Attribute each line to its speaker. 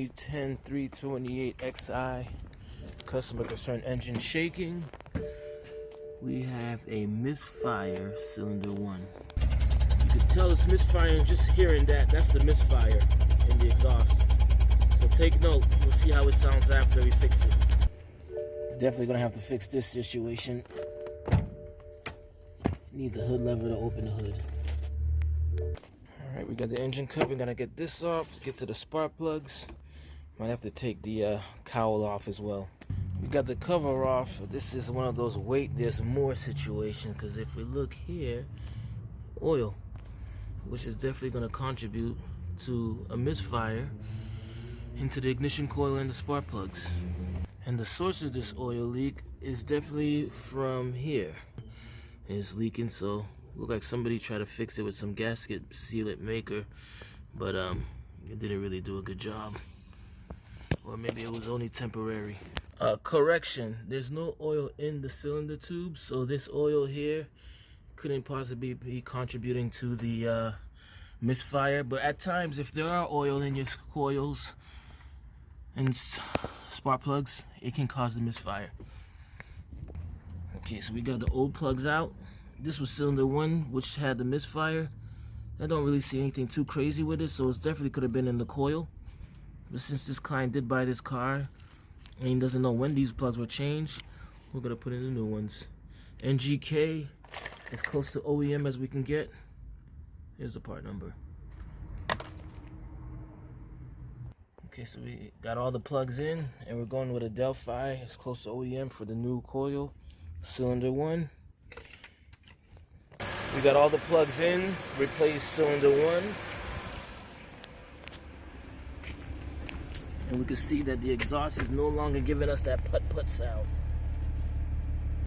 Speaker 1: 10328XI, customer concern engine shaking. We have a misfire cylinder 1. You can tell it's misfiring just hearing that. That's the misfire in the exhaust. So take note. We'll see how it sounds after we fix it. Definitely gonna have to fix this situation. It needs a hood lever to open the hood. Alright, we got the engine cover. We're gonna get this off, get to the spark plugs. Might have to take the cowl off as well. We got the cover off. This is one of those wait there's more situations, because if we look here, oil, which is definitely going to contribute to a misfire into the ignition coil and the spark plugs. And the source of this oil leak is definitely from here. It's leaking, so look like somebody tried to fix it with some gasket sealant maker, but it didn't really do a good job. Or maybe it was only temporary. Correction, there's no oil in the cylinder tube, so this oil here couldn't possibly be contributing to the misfire. But at times, if there are oil in your coils and spark plugs, it can cause the misfire. Okay, so we got the old plugs out. This was cylinder 1, which had the misfire. I don't really see anything too crazy with it, so it definitely could have been in the coil. But since this client did buy this car and he doesn't know when these plugs were changed, we're gonna put in the new ones. NGK, as close to OEM as we can get. Here's the part number. Okay, so we got all the plugs in, and we're going with a Delphi as close to OEM for the new coil, cylinder 1. We got all the plugs in, replace cylinder 1. And we can see that the exhaust is no longer giving us that putt-putt sound.